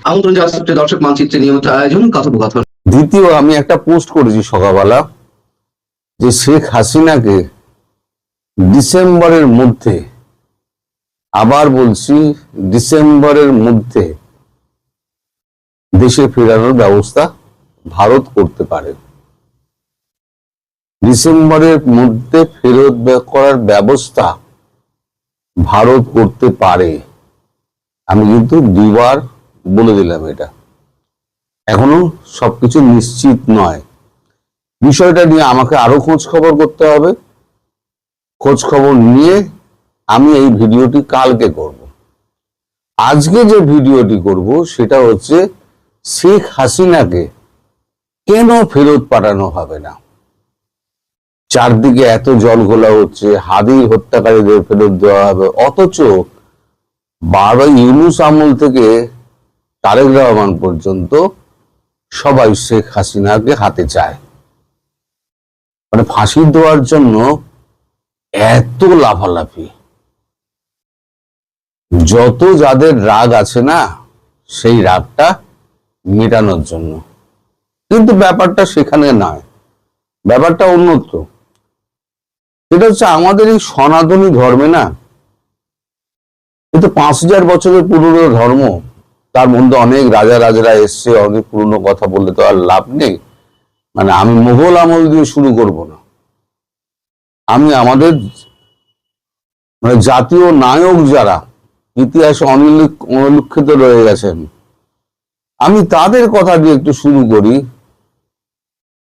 আমন্ত্রণ জানাচ্ছি দর্শক মানচিত্রে নিয়মিত আয়োজন কথোপকথন। দ্বিতীয়, আমি একটা পোস্ট করেছি সকালবেলা যে শেখ হাসিনাকে ডিসেম্বরের মধ্যে, আবার বলছি ডিসেম্বরের মধ্যে দেশে ফেরানোর ব্যবস্থা ভারত করতে পারে। ডিসেম্বরের মধ্যে ফেরত করার ব্যবস্থা ভারত করতে পারে। আমি কিন্তু দুইবার বলে দিলাম, এটা এখনো সবকিছু নিশ্চিত নয়। বিষয়টা নিয়ে আমাকে আরো খোঁজ খবর করতে হবে। খোঁজ খবর নিয়ে আমি এই ভিডিওটি কালকে করব। আজকে যে ভিডিওটি করব সেটা হচ্ছে শেখ হাসিনাকে কেন ফেরত পাঠানো হবে না। চারদিকে এত জলঘোলা হচ্ছে, হাদির হত্যাকারীদের ফেরত দেওয়া হবে, অথচ বারবার ইউনূস আমল থেকে তারেক রহমান পর্যন্ত সবাই শেখ হাসিনাকে হাতে চায়। মানে ফাঁসি দেওয়ার জন্য এত লাফালাফি, যত যাদের রাগ আছে না সেই রাগটা মেটানোর জন্য। কিন্তু ব্যাপারটা সেখানে নয়, ব্যাপারটা অন্যত্র। এটা হচ্ছে আমাদের এই সনাতনী ধর্মে না, কিন্তু 5000 বছরের পুরনো ধর্ম, তার মধ্যে অনেক রাজা রাজারা এসছে, অনেক পুরনো কথা বললে তো আর লাভ নেই। মানে আমি মুঘল আমল দিয়ে শুরু করব না, আমি আমাদের মানে জাতীয় নায়ক যারা ইতিহাসে অনুলিখিত রয়ে গেছেন, আমি তাদের কথা দিয়ে একটু শুরু করি।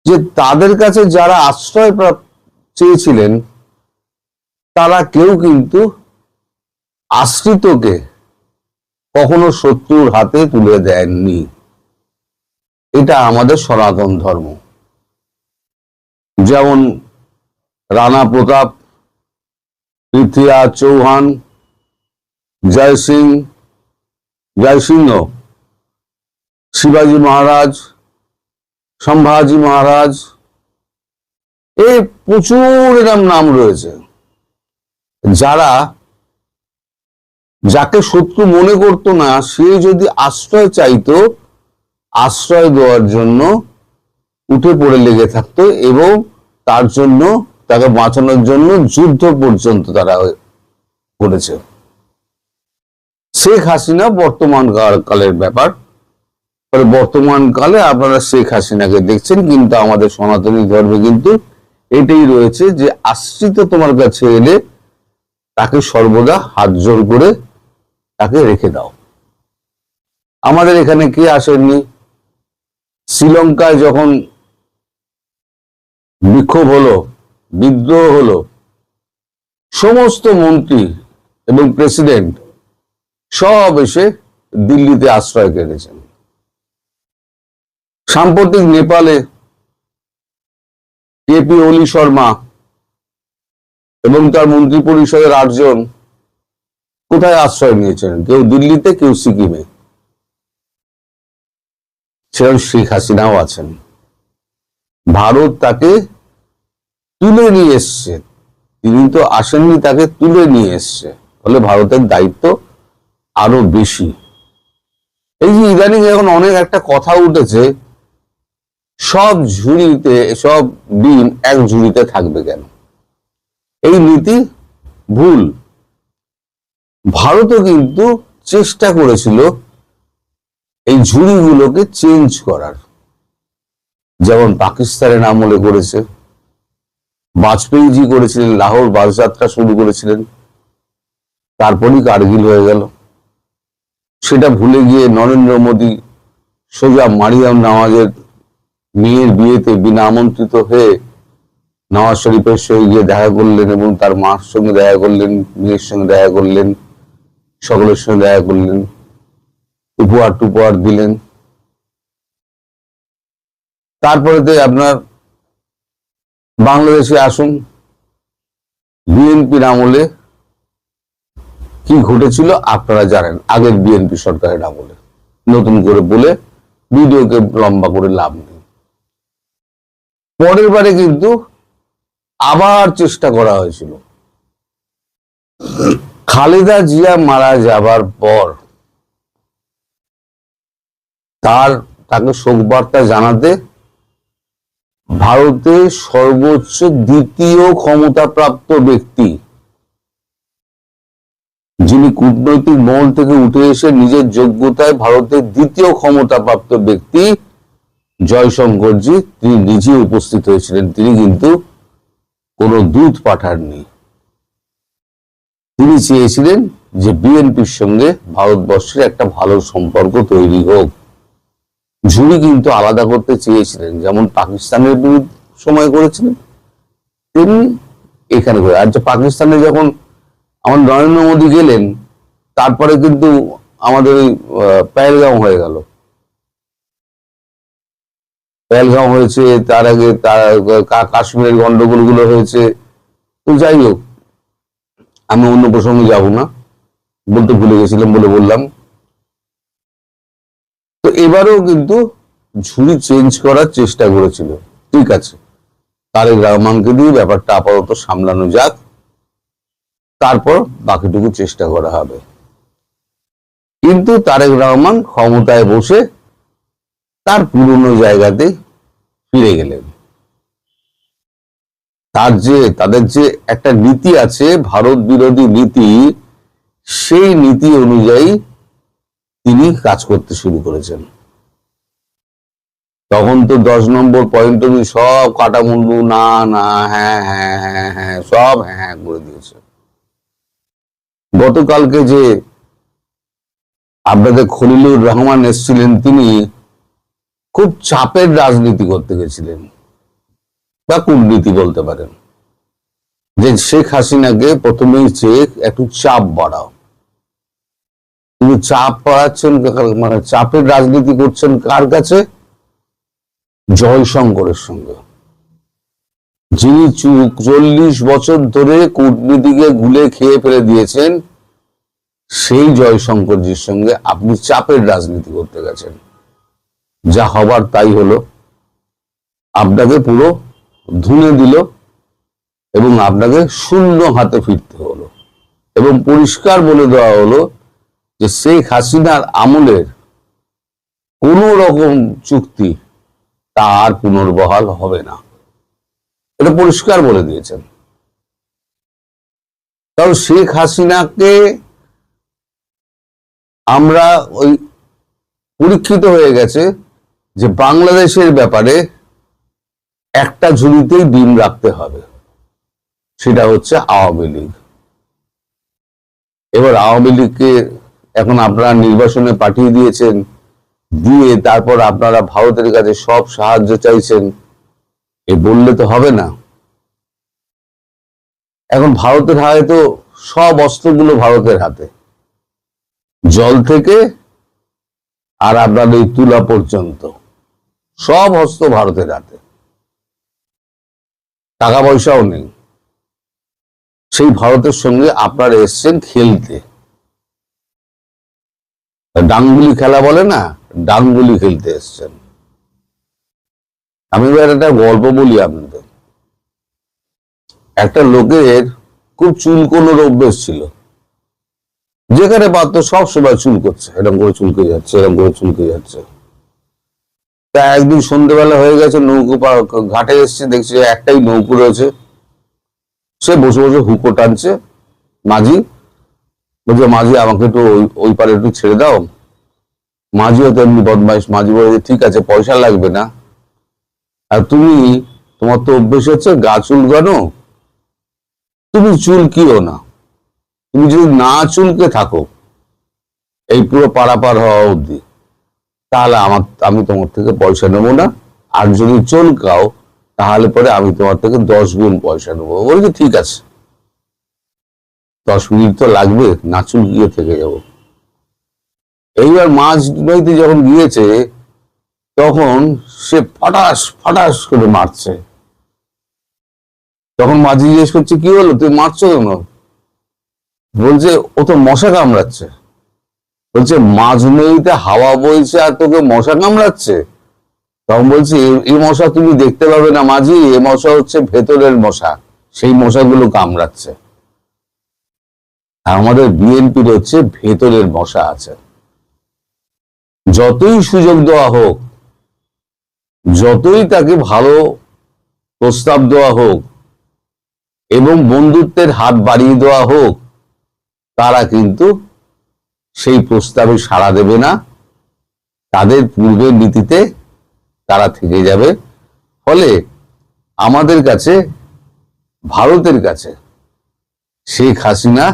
যে তাদের কাছে যারা আশ্রয় চেয়েছিলেন, তারা কেউ কিন্তু আশ্রিতকে কখনো শত্রুর হাতে তুলে দেননি। এটা আমাদের সনাতন ধর্ম। যেমন রানা প্রতাপ, পৃথ্বীরাজ চৌহান, জয়সিংহ, শিবাজী মহারাজ, সম্ভাজি মহারাজ, এই প্রচুর এরম নাম রয়েছে, যাকে শত্রু মনে করতো না, সে যদি আশ্রয় চাইতো, আশ্রয় দেওয়ার জন্য উঠে পড়ে লেগে থাকতো এবং তার জন্য, তাকে বাঁচানোর জন্য যুদ্ধ পর্যন্ত তারা করেছে। শেখ হাসিনা বর্তমান কালের ব্যাপার। বর্তমান কালে আপনারা শেখ হাসিনাকে দেখছেন, কিন্তু আমাদের সনাতনী ধর্মে কিন্তু এটাই রয়েছে যে আশ্রিত তোমার কাছে এলে তাকে সর্বদা হাত জোর করে তাকে রেখে দাও। আমাদের এখানে কে আসেননি? শ্রীলঙ্কায় যখন বিক্ষোভ হলো, বিদ্রোহ হলো, সমস্ত মন্ত্রী এবং প্রেসিডেন্ট সব এসে দিল্লিতে আশ্রয় কেড়েছেন। সাম্প্রতিক নেপালে কেপি ওলি শর্মা এবং তার মন্ত্রী পরিষদের 8 জন কোথায় আশ্রয় নিয়েছেন? কেউ দিল্লিতে, কেউ সিকিমে। সেরকম শেখ হাসিনাও আছেন। ভারত তাকে তুলে নিয়ে এসছে, তিনি তো আসেননি, তাকে তুলে নিয়ে এসছে। ফলে ভারতের দায়িত্ব আরো বেশি। এই যে ইদানিং এখন অনেক একটা কথা উঠেছে, সব ঝুড়িতে, সব ডিম এক ঝুড়িতে থাকবে কেন? এই নীতি ভুল। ভারতও কিন্তু চেষ্টা করেছিল এই ঝুড়িগুলোকে চেঞ্জ করার, যেমন পাকিস্তানের আমলে করেছে, বাজপেয়ীজি করেছিলেন, লাহোর বাস যাত্রা শুরু করেছিলেন, তারপরই কারগিল হয়ে গেল। সেটা ভুলে গিয়ে নরেন্দ্র মোদী সোজা মারিয়াম নওয়াজের মেয়ের বিয়েতে বিনা আমন্ত্রিত হয়ে নওয়াজ শরীফের সঙ্গে গিয়ে দেখা করলেন এবং তার মার সঙ্গে দেখা করলেন, মেয়ের সঙ্গে দেখা করলেন, সকলের সঙ্গে দেখা করলেন, উপহার টুপহার দিলেন। তারপরেতে আপনার বাংলাদেশে আসুন, বিএনপির আমলে কি ঘটেছিল আপনারা জানেন, আগের বিএনপি সরকারের আমলে। নতুন করে বলে ভিডিওকে লম্বা করে লাভ নেই। পরের বারে কিন্তু আবার চেষ্টা করা হয়েছিল। খালেদা জিয়া মারা যাবার পর তাকে শোক বার্তা জানাতে ভারতের সর্বোচ্চ দ্বিতীয় ক্ষমতাপ্রাপ্ত ব্যক্তি, যিনি কূটনৈতিক মহল থেকে উঠে এসে নিজের যোগ্যতায় ভারতের দ্বিতীয় ক্ষমতাপ্রাপ্ত ব্যক্তি জয়শঙ্করজি, তিনি নিজে উপস্থিত হয়েছিলেন। তিনি কিন্তু কোনো দূত পাঠাননি। তিনি চেয়েছিলেন যে বিএনপির সঙ্গে ভারতবর্ষের একটা ভালো সম্পর্ক তৈরি হোক। ঝুড়ি কিন্তু আলাদা করতে চেয়েছিলেন, যেমন পাকিস্তানের বিরুদ্ধে সময় করেছিলেন তেমনি এখানে করে। আর যে পাকিস্তানে যখন আমার নরেন্দ্র মোদী গেলেন, তারপরে কিন্তু আমাদের ওই পেহেলগাঁও হয়ে গেল, পেহেলগাঁও হয়েছে, তার আগে কাশ্মীরের গন্ডগোলগুলো হয়েছে। তো যাই হোক, আমি অন্য প্রসঙ্গে যাব না, বলতে ভুলে গেছিলাম বলে বললাম। তো এবারেও কিন্তু ঝুড়ি চেঞ্জ করার চেষ্টা করেছিল। ঠিক আছে, তারেক রহমানকে দিয়ে ব্যাপারটা আপাতত সামলানো যাক, তারপর বাকিটুকু চেষ্টা করা হবে। কিন্তু তারেক রহমান ক্ষমতায় বসে তার পুরনো জায়গাতে ফিরে গেলেন। তাদের যে একটা নীতি আছে, ভারত বিরোধী নীতি, সেই নীতি অনুযায়ী তিনি কাজ করতে শুরু করেছেন। তখন তো 10 নম্বর পয়েন্ট সব কাটামুন্ডু, না না, হ্যাঁ হ্যাঁ হ্যাঁ হ্যাঁ, সব হ্যাঁ করে দিয়েছে। গতকালকে যে আপনাদের খলিলুর রহমান এসেছিলেন, তিনি খুব চাপের রাজনীতি করতে গেছিলেন, বা কূটনীতি বলতে পারেন, যে শেখ হাসিনাকে প্রথমেই চেয়ে একটু চাপ বাড়াও। কিন্তু চাপ বাড়াচ্ছেন, মানে চাপের রাজনীতি করছেন কার কাছে? জয়শঙ্করের সঙ্গে, যিনি 40 বছর ধরে কূটনীতিকে গুলে খেয়ে ফেলে দিয়েছেন। সেই জয়শঙ্করজির সঙ্গে আপনি চাপের রাজনীতি করতে গেছেন। যা হবার তাই হলো, আপনাকে পুরো ধুনে দিল এবং আপনাকে শূন্য হাতে ফিরতে হলো। এবং পরিষ্কার বলে দেওয়া হলো যে শেখ হাসিনার আমলের কোন রকম চুক্তি তার পুনর্বহাল হবে না, এটা পরিষ্কার বলে দিয়েছেন। কারণ শেখ হাসিনাকে আমরা ওই পরীক্ষিত হয়ে গেছে যে বাংলাদেশের ব্যাপারে একটা ঝুড়িতেই ডিম রাখতে হবে, সেটা হচ্ছে আওয়ামী লীগ। এবার আওয়ামী লীগকে এখন আপনারা নির্বাসনে পাঠিয়ে দিয়েছেন, দিয়ে তারপর আপনারা ভারতের কাছে সব সাহায্য চাইছেন। এ বললে তো হবে না। এখন ভারতের হাতে তো সব অস্ত্রগুলো ভারতের হাতে, জল থেকে আর আপনার এই তুলা পর্যন্ত সব অস্ত্র ভারতের হাতে। টাকা পয়সাও নেই। সেই ভারতের সঙ্গে আপনারা এসছেন খেলতে, ডাঙ্গুলি খেলা বলে না, ডাঙ্গুলি খেলতে এসছেন। আমি এবার একটা গল্প বলি আপনাদের। একটা লোকের খুব চুলকোনোর অভ্যেস ছিল, যেখানে পারতো সব সময় চুল করছে, এরকম করে চুলকে যাচ্ছে, এরকম করে চুলকে যাচ্ছে। তা একদিন সন্ধ্যেবেলা হয়ে গেছে, নৌকো ঘাটে এসছে, দেখছে একটাই নৌকো রয়েছে। সে বসে বসে হুকো টানছে। মাঝি বলছে, মাঝি আমাকে একটু ওই পারে একটু ছেড়ে দাও। মাঝিও তেমনি বদমাইশ। মাঝি বলে, ঠিক আছে, পয়সা লাগবে না, আর তোমার তো অভ্যেস হচ্ছে গা চুলকানো, তুমি চুলকিও না। তুমি যদি না চুলকে থাকো এই পুরো পারাপার হওয়া অবধি, তাহলে আমি তোমার থেকে পয়সা নেবো না, আর যদি চুলকাও তাহলে পরে আমি তোমার থেকে 10 গুণ পয়সা নেবো। বলছি ঠিক আছে, 10 মিনিট তো লাগবে, না চুলকিয়ে থেকে যাবো। এইবার মাছ নদীতে যখন গিয়েছে, তখন সে ফটাস ফটাস করে মারছে। তখন মাঝি জিজ্ঞেস করছে, কি হলো, তুই মারছো কেন? বলছে, ও তো মশা কামড়াচ্ছে। বলছে, মাঝ নদীতে হাওয়া বইছে আর তোকে মশা কামড়াচ্ছে? তখন বলছে, এই মশা তুমি দেখতে পাবে না মাঝি, এ মশা হচ্ছে ভেতরের মশা, সেই মশাগুলো কামড়াচ্ছে। আমাদের বিএনপির হচ্ছে ভেতরের মশা আছে, যতই সুযোগ দেওয়া হোক, যতই তাকে ভালো প্রস্তাব দেওয়া হোক এবং বন্ধুত্বের হাত বাড়িয়ে দেওয়া হোক, তারা কিন্তু সেই প্রস্তাবে সাড়া দেবে না। তাদের পূর্বের নীতিতে তারা থেকে যাবে। ফলে আমাদের কাছে, ভারতের কাছে শেখ হাসিনা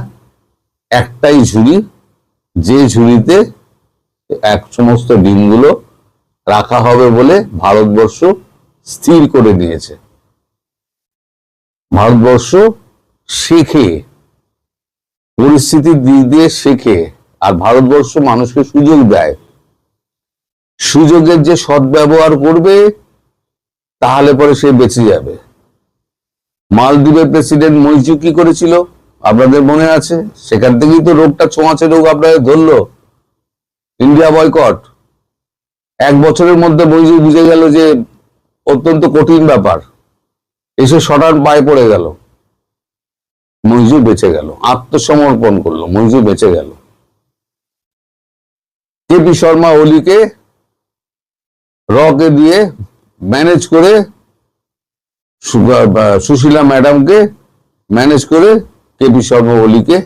একটাই ঝুড়ি, যে ঝুড়িতে এক সমস্ত ডিমগুলো রাখা হবে বলে ভারতবর্ষ স্থির করে নিয়েছে। ভারতবর্ষ শেখে, পরিস্থিতির দিক দিয়ে শেখে, আর ভারতবর্ষ মানুষকে সুযোগ দেয়। সুযোগের যে সদ্ব্যবহার করবে তাহলে পরে সে বেঁচে যাবে। মালদ্বীপের প্রেসিডেন্ট মইজু কি করেছিল আপনাদের মনে আছে? সেখান থেকেই তো রোগটা, ছোঁয়াচে রোগ আপনাদের ধরলো, ইন্ডিয়া বয়কট। 1 বছরের মধ্যে মইজু বুঝে গেল যে অত্যন্ত কঠিন ব্যাপার, এসে সটান পায়ে পড়ে গেল, মইজু বেঁচে গেল, আত্মসমর্পণ করলো, মইজু বেঁচে গেল। কেপি শর্মা ওলিকে রকে দিয়ে ম্যানেজ করে, সুশীলা ম্যাডামকে ম্যানেজ করে কেপি শর্মা ওলিকে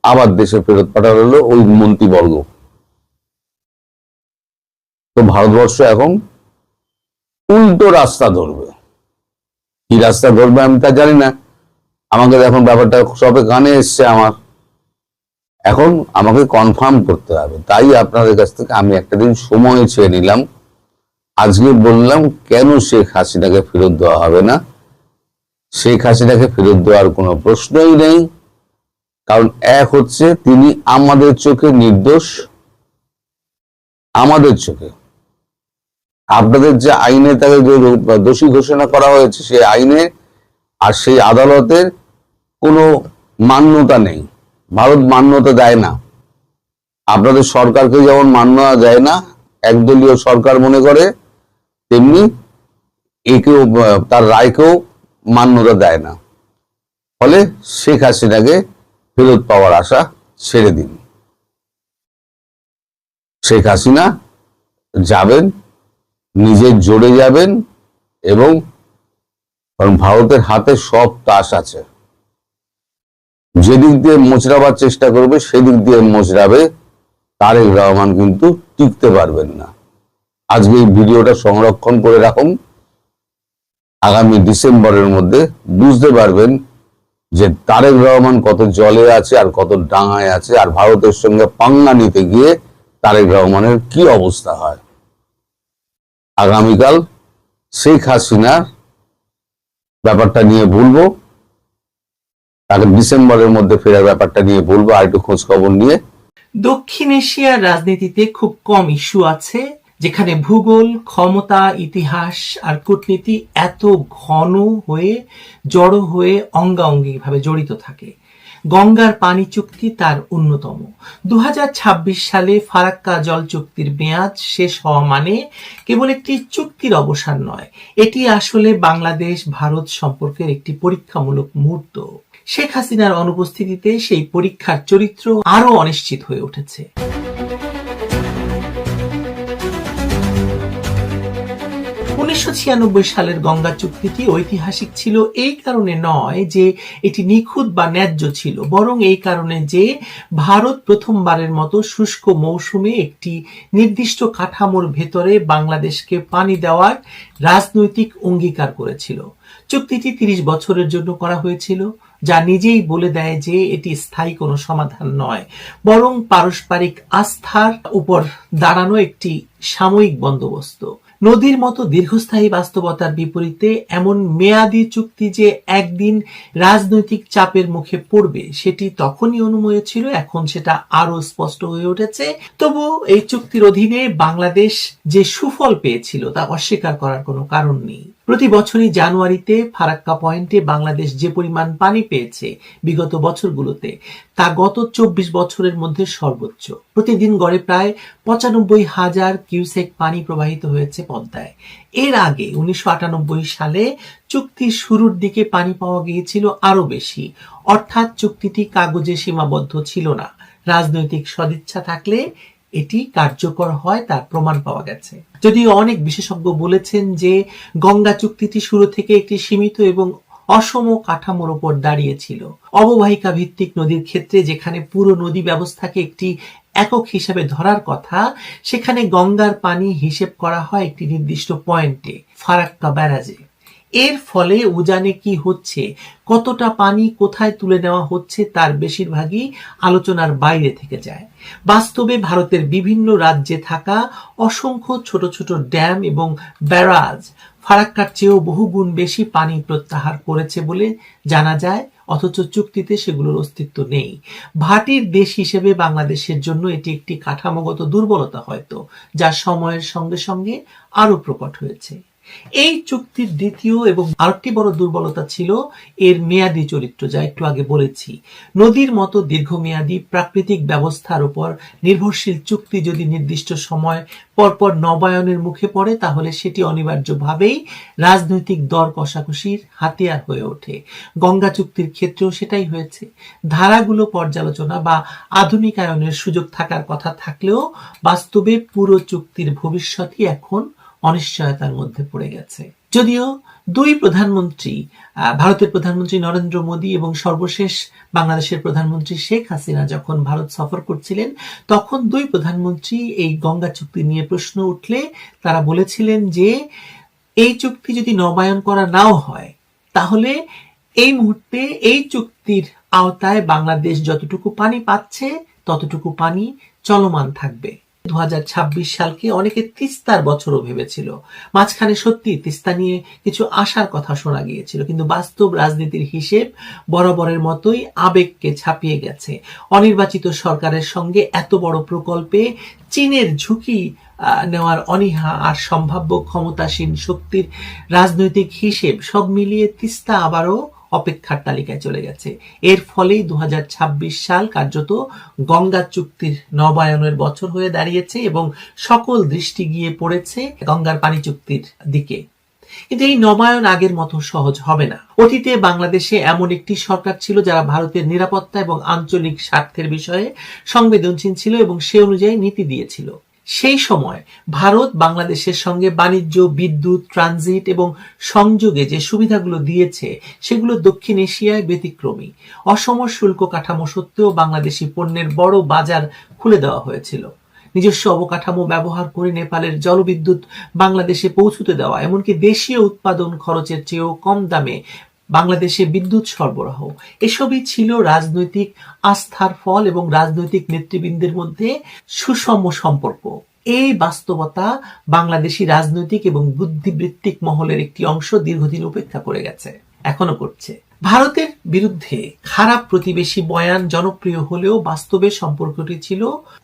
আবার দেশে ফেরত পাঠানো হলো ওই মন্ত্রীবর্গ। তো ভারতবর্ষ এখন উল্টো রাস্তা ধরবে। কি রাস্তা ধরবে আমি তা জানি না, আমাকে এখন ব্যাপারটা সবে কানে এসছে আমার, এখন আমাকে কনফার্ম করতে হবে। তাই আপনাদের কাছ থেকে আমি একটা দিন সময় চেয়ে নিলাম। আজকে বললাম কেন শেখ হাসিনাকে ফেরত দেওয়া হবে না। শেখ হাসিনাকে ফেরত দেওয়ার কোনো প্রশ্নই নেই, কারণ এক হচ্ছে তিনি আমাদের চোখে নির্দোষ, আমাদের চোখে। আপনাদের যে আইনে তাকে দোষী ঘোষণা করা হয়েছে, সেই আইনে আর সেই আদালতের কোনো মান্যতা নেই। ভারত মান্যতা দেয় না। আপনাদের সরকারকে যেমন মান্যতা দেয় না, একদলীয় সরকার মনে করে, তেমনি একেও, তার রায়কেও মান্যতা দেয় না। ফলে শেখ হাসিনাকে ফেরত পাওয়ার আশা ছেড়ে দিন। শেখ হাসিনা যাবেন, নিজের জোরে যাবেন, এবং কারণ ভারতের হাতে সব তাস আছে, যেদিক দিয়ে মোচড়াবার চেষ্টা করবে সেদিক দিয়ে মোচড়াবে। তারেক রহমান কিন্তু টিকতে পারবেন না। আজকে এই ভিডিওটা সংরক্ষণ করে রাখুন, আগামী ডিসেম্বরের মধ্যে বুঝতে পারবেন যে তারেক রহমান কত জলে আছে আর কত ডাঙায় আছে, আর ভারতের সঙ্গে পাঙ্গা নিতে গিয়ে তারেক রহমানের কি অবস্থা হয়। আগামীকাল শেখ হাসিনার ব্যাপারটা নিয়ে বলবো, তাকে ডিসেম্বরের মধ্যে ফেরার ব্যাপারটা নিয়ে বলবো, আর একটু খোঁজ খবর নিয়ে। দক্ষিণ এশিয়ার রাজনীতিতে খুব কম ইস্যু আছে যেখানে ভূগোল, ক্ষমতা, ইতিহাস আর কূটনীতি এত ঘন হয়ে, জড়ো হয়ে অঙ্গাঅঙ্গিভাবে জড়িত থাকে। গঙ্গার পানি চুক্তি তার অন্যতম। 2026 সালে ফারাক্কা জল চুক্তির মেয়াদ শেষ হওয়া মানে কেবল একটি চুক্তির অবসান নয়, এটি আসলে বাংলাদেশ ভারত সম্পর্কের একটি পরীক্ষামূলক মুহূর্ত। শেখ হাসিনার অনুপস্থিতিতে সেই পরীক্ষার চরিত্র আরো অনিশ্চিত হয়ে উঠেছে। 1996 সালের গঙ্গা চুক্তিটি ঐতিহাসিক ছিল এই কারণে নয় যে এটি নিখুঁত বা ন্যায্য ছিল, বরং এই কারণে যে ভারত প্রথমবারের মতো শুষ্ক মৌসুমে একটি নির্দিষ্ট কাঠামোর ভেতরে বাংলাদেশকে পানি দেওয়ার রাজনৈতিক অঙ্গীকার করেছিল। চুক্তিটি 30 বছরের জন্য করা হয়েছিল, যা নিজেই বলে দেয় যে এটি স্থায়ী কোনো সমাধান নয়, বরং পারস্পরিক আস্থার উপর দাঁড়ানো একটি সাময়িক বন্দোবস্ত। নদীর মতো দীর্ঘস্থায়ী বাস্তবতার বিপরীতে এমন মেয়াদী চুক্তি যে একদিন রাজনৈতিক চাপের মুখে পড়বে সেটি তখনই অনুমেয় ছিল, এখন সেটা আরো স্পষ্ট হয়ে উঠেছে। তবু এই চুক্তির অধীনে বাংলাদেশ যে সুফল পেয়েছিল তা অস্বীকার করার কোনো কারণ নেই। প্রতি বছরই জানুয়ারিতে ফারাক্কা পয়েন্টে বাংলাদেশ যে পরিমাণ পানি পেয়েছে বিগত বছরগুলোতে, তা গত 24 বছরের মধ্যে সর্বোচ্চ। প্রতিদিন গড়ে প্রায় 95,000 কিউসেক পানি প্রবাহিত হয়েছে পদ্মায়। এর আগে 1998 সালে চুক্তির শুরুর দিকে পানি পাওয়া গিয়েছিল আরো বেশি, অর্থাৎ চুক্তিটি কাগজে সীমাবদ্ধ ছিল না। রাজনৈতিক সদিচ্ছা থাকলে এটি কার্যকর হয় তার প্রমাণ পাওয়া গেছে। যদিও অনেক বিশেষজ্ঞ বলেছেন যে গঙ্গা চুক্তিটি শুরু থেকে একটি সীমিত এবং অসম কাঠামোর উপর দাঁড়িয়েছিল। অববাহিকা ভিত্তিক নদীর ক্ষেত্রে যেখানে পুরো নদী ব্যবস্থাকে একটি একক হিসাবে ধরার কথা, সেখানে গঙ্গার পানি হিসেব করা হয় একটি নির্দিষ্ট পয়েন্টে, ফারাক্কা ব্যারাজে। এর ফলে উজানে কি হচ্ছে, কতটা পানি কোথায় তুলে নেওয়া হচ্ছে তার বেশিরভাগই আলোচনার বাইরে থেকে যায়। বাস্তবে ভারতের বিভিন্ন রাজ্যে থাকা অসংখ্য ছোট ছোট ড্যাম এবং ব্যারাজ ফারাক্কার চেয়েও বহুগুণ বেশি পানি প্রত্যাহার করেছে বলে জানা যায়, অথচ চুক্তিতে সেগুলোর অস্তিত্ব নেই। ভাটির দেশ হিসেবে বাংলাদেশের জন্য এটি একটি কাঠামোগত দুর্বলতা হয়তো, যা সময়ের সঙ্গে সঙ্গে আরো প্রকট হয়েছে। এই চুক্তির দ্বিতীয় এবং আরেকটি বড় দুর্বলতা ছিল এর মেয়াদী চরিত্র, যা একটু আগে বলেছি। নদীর মতো দীর্ঘমেয়াদী প্রাকৃতিক ব্যবস্থার উপর নির্ভরশীল চুক্তি যদি নির্দিষ্ট সময় পরপর নবায়নের মুখে পড়ে, তাহলে সেটি অনিবার্যভাবেই রাজনৈতিক দর কষাকষির হাতিয়ার হয়ে ওঠে। গঙ্গা চুক্তির ক্ষেত্রেও সেটাই হয়েছে। ধারাগুলো পর্যালোচনা বা আধুনিকায়নের সুযোগ থাকার কথা থাকলেও বাস্তবে পুরো চুক্তির ভবিষ্যৎই এখন অনিশ্চয়তার মধ্যে পড়ে গেছে। যদিও দুই প্রধানমন্ত্রী, ভারতের প্রধানমন্ত্রী নরেন্দ্র মোদী এবং সর্বশেষ বাংলাদেশের প্রধানমন্ত্রী শেখ হাসিনা যখন ভারত সফর করছিলেন, তখন দুই প্রধানমন্ত্রী এই গঙ্গা চুক্তি নিয়ে প্রশ্ন উঠলে তারা বলেছিলেন যে এই চুক্তি যদি নবায়ন করা নাও হয়, তাহলে এই মুহূর্তে এই চুক্তির আওতায় বাংলাদেশ যতটুকু পানি পাচ্ছে ততটুকু পানি চলমান থাকবে। 2026 সালকে অনেকে তিস্তার বছরও ভেবেছিল। মাঝখানে সত্যি তিস্তা নিয়ে কিছু আশার কথা শোনা গিয়েছিল, কিন্তু বাস্তব রাজনীতির হিসেব বরাবরের মতোই আবেগকে ছাপিয়ে গেছে। অনির্বাচিত সরকারের সঙ্গে এত বড় প্রকল্পে চীনের ঝুঁকি নেওয়ার অনীহা আর সম্ভাব্য ক্ষমতাসীন শক্তির রাজনৈতিক হিসেব সব মিলিয়ে তিস্তা আবারও অপেক্ষার তালিকায় চলে গেছে। এর ফলেই 2026 সাল কার্যত গঙ্গা চুক্তির নবায়নের বছর হয়ে দাঁড়িয়েছে এবং সকল দৃষ্টি গিয়ে পড়েছে গঙ্গার পানি চুক্তির দিকে। কিন্তু এই নবায়ন আগের মতো সহজ হবে না। অতীতে বাংলাদেশে এমন একটি সরকার ছিল যারা ভারতের নিরাপত্তা এবং আঞ্চলিক স্বার্থের বিষয়ে সংবেদনশীল ছিল এবং সে অনুযায়ী নীতি দিয়েছিল। সেই সময় ভারত বাংলাদেশের সঙ্গে বাণিজ্য, বিদ্যুৎ, ট্রানজিট এবং সংযোগে যে সুবিধাগুলো দিয়েছে সেগুলো দক্ষিণ এশিয়ায় ব্যতিক্রমী। অসম শুল্ক কাঠামো সত্ত্বেও বাংলাদেশি পণ্যের বড় বাজার খুলে দেওয়া হয়েছিল। নিজস্ব অবকাঠামো ব্যবহার করে নেপালের জলবিদ্যুৎ বাংলাদেশে পৌঁছতে দেওয়া, এমনকি দেশীয় উৎপাদন খরচের চেয়েও কম দামে বাংলাদেশে বিদ্যুৎ সরবরাহ, এসবই ছিল রাজনৈতিক আস্থার ফল এবং রাজনৈতিক নেতৃবৃন্দের মধ্যে সুষম সম্পর্ক। এই বাস্তবতা বাংলাদেশী রাজনৈতিক এবং বুদ্ধিবৃত্তিক মহলের একটি অংশ দীর্ঘদিন উপেক্ষা করে গেছে, এখনো করছে। ভারতের বিরুদ্ধে খারাপ প্রতিবেশী বয়ান জনপ্রিয় হলেও বাস্তবে সম্পর্কটি ছিল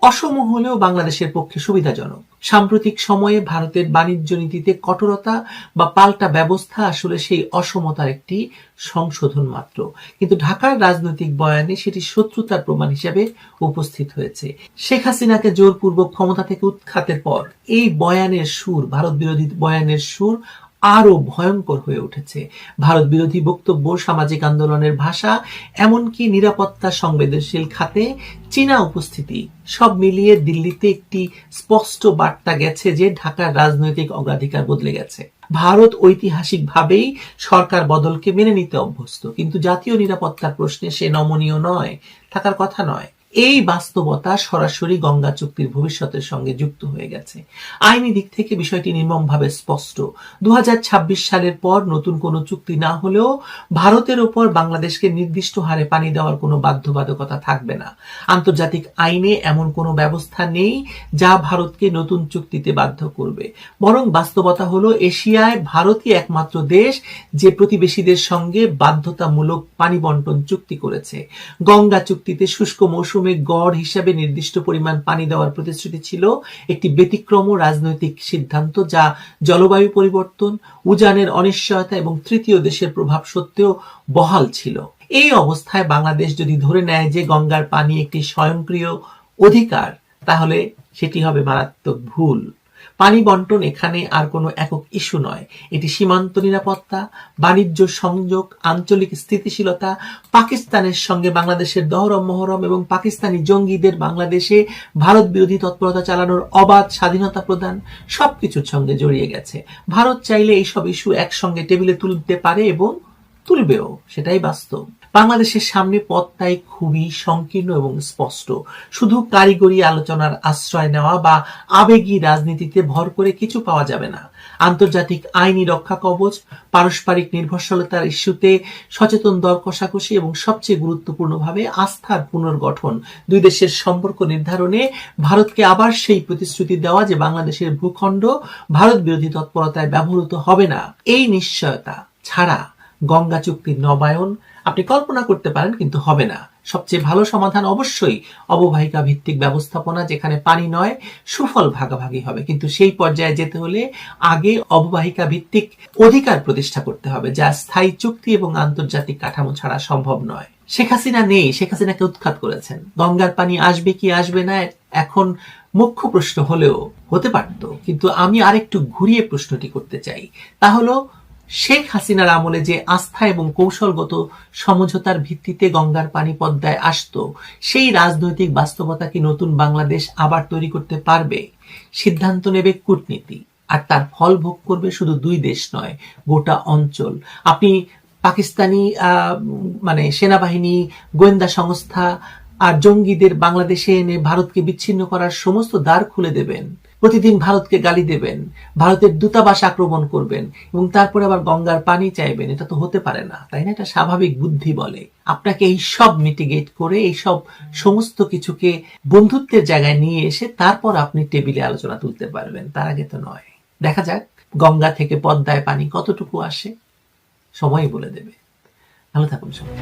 অসম হলেও বাংলাদেশের পক্ষে সুবিধাজনক। সাম্প্রতিক সময়ে ভারতের বাণিজ্য নীতিতে কঠোরতা বা পাল্টা ব্যবস্থা আসলে সেই অসমতার একটি সংশোধন মাত্র, কিন্তু ঢাকার রাজনৈতিক বয়ানে সেটি শত্রুতার প্রমাণ হিসেবে উপস্থিত হয়েছে। শেখ হাসিনাকে জোরপূর্বক ক্ষমতা থেকে উৎখাতের পর এই বয়ানের সুর, ভারত বিরোধী বয়ানের সুর আরো ভয়ঙ্কর হয়ে উঠেছে। ভারত বিরোধী বক্তব্য, সামাজিক আন্দোলনের ভাষা, এমনকি নিরাপত্তা সংবেদনশীল খাতে চীনা উপস্থিতি, সব মিলিয়ে দিল্লিতে একটি স্পষ্ট বার্তা গেছে যে ঢাকার রাজনৈতিক অগ্রাধিকার বদলে গেছে। ভারত ঐতিহাসিকভাবেই সরকার বদলকে মেনে নিতে অভ্যস্ত, কিন্তু জাতীয় নিরাপত্তার প্রশ্নে সে নমনীয় নয়, থাকার কথা নয়। এই বাস্তবতা সরাসরি গঙ্গা চুক্তির ভবিষ্যতের সঙ্গে যুক্ত হয়ে গেছে। আইনি দিক থেকে বিষয়টি নির্মমভাবে স্পষ্ট। 2026 সালের পর নতুন কোনো চুক্তি না হলেও ভারতের উপর বাংলাদেশকে নির্দিষ্ট হারে পানি দেওয়ার কোনো বাধ্যবাধকতা থাকবে না। আন্তর্জাতিক আইনে এমন কোনো ব্যবস্থা নেই যা ভারতকে নতুন চুক্তিতে বাধ্য করবে। বরং বাস্তবতা হলো এশিয়ায় ভারতই একমাত্র দেশ যে প্রতিবেশীদের সঙ্গে বাধ্যতামূলক পানি বন্টন চুক্তি করেছে। গঙ্গা চুক্তিতে শুষ্ক মৌসুমে গড় হিসাবে নির্দিষ্ট পরিমাণ পানি দেওয়ার প্রতিশ্রুতি ছিল একটি ব্যতিক্রম রাজনৈতিক সিদ্ধান্ত, যা জলবায়ু পরিবর্তন, উজানের অনিশ্চয়তা এবং তৃতীয় দেশের প্রভাব সত্ত্বেও বহাল ছিল। এই অবস্থায় বাংলাদেশ যদি ধরে নেয় যে গঙ্গার পানি একটি স্বয়ংক্রিয় অধিকার, তাহলে সেটি হবে মারাত্মক ভুল। পানি বন্টন এখানে আর কোনো একক ইস্যু নয়, এটি সীমান্ত নিরাপত্তা, বাণিজ্য সংযোগ, আঞ্চলিক স্থিতিশীলতা, পাকিস্তানের সঙ্গে বাংলাদেশের দহরম মহরম এবং পাকিস্তানি জঙ্গিদের বাংলাদেশে ভারত বিরোধী তৎপরতা চালানোর অবাধ স্বাধীনতা প্রদান সবকিছুর সঙ্গে জড়িয়ে গেছে। ভারত চাইলে এইসব ইস্যু একসঙ্গে টেবিলে তুলতে পারে এবং তুলবেও, সেটাই বাস্তব। বাংলাদেশের সামনে পথ তাই খুবই সংকীর্ণ এবং স্পষ্ট। শুধু কারিগরি আলোচনার আশ্রয় নেওয়া বা আবেগী রাজনীতিতে ভর করে কিছু পাওয়া যাবে না। আন্তর্জাতিক আইনি রক্ষা কবচ, পারস্পরিক নির্ভরশীলতার ইস্যুতে সচেতন দর কষাকষি এবং সবচেয়ে গুরুত্বপূর্ণভাবে আস্থার পুনর্গঠন, দুই দেশের সম্পর্ক নির্ধারণে ভারতকে আবার সেই প্রতিশ্রুতি দেওয়া যে বাংলাদেশের ভূখণ্ড ভারত বিরোধী তৎপরতায় ব্যবহৃত হবে না। এই নিশ্চয়তা ছাড়া গঙ্গা চুক্তির নবায়ন আপনি কল্পনা করতে পারেন, কিন্তু হবে না। সবচেয়ে ভালো সমাধান অবশ্যই অববাহিকা ভিত্তিক ব্যবস্থাপনা, যেখানে পানি নয় সুফল ভাগাভাগি হবে। কিন্তু সেই পর্যায়ে যেতে হলে আগে অববাহিকা ভিত্তিক অধিকার প্রতিষ্ঠা করতে হবে, যা স্থায়ী চুক্তি এবং আন্তর্জাতিক কাঠামো ছাড়া সম্ভব নয়। শেখ হাসিনা নেই, শেখ হাসিনাকে উৎখাত করেছেন। গঙ্গার পানি আসবে কি আসবে না এখন মুখ্য প্রশ্ন হলেও হতে পারত, কিন্তু আমি আরেকটু ঘুরিয়ে প্রশ্নটি করতে চাই। তা হলো, শেখ হাসিনার আমলে যে আস্থা এবং কৌশলগত সমঝোতার ভিত্তিতে গঙ্গার পানি পদ্মায় আসতো, সেই রাজনৈতিক বাস্তবতা কি নতুন বাংলাদেশ আবার তৈরি করতে পারবে? সিদ্ধান্ত নেবে কূটনীতি, আর তার ফল ভোগ করবে শুধু দুই দেশ নয়, গোটা অঞ্চল। আপনি পাকিস্তানি সেনাবাহিনী, গোয়েন্দা সংস্থা আর জঙ্গিদের বাংলাদেশে এনে ভারতকে বিচ্ছিন্ন করার সমস্ত দ্বার খুলে দেবেন, প্রতিদিন ভারতকে গালি দেবেন, ভারতের দূতাবাস আক্রমণ করবেন এবং তারপরে আবার গঙ্গার পানি চাইবেন। এটা তো হতে পারে না, তাই না? এটা স্বাভাবিক বুদ্ধি বলে। আপনাকে এই সব মিটিগেট করে এই সব সমস্ত কিছুকে বন্ধুত্বের জায়গায় নিয়ে এসে তারপর আপনি টেবিলে আলোচনা তুলতে পারবেন, তার আগে তো নয়। দেখা যাক গঙ্গা থেকে পদ্মায় পানি কতটুকু আসে, সময়ই বলে দেবে। ভালো থাকুন সবাই।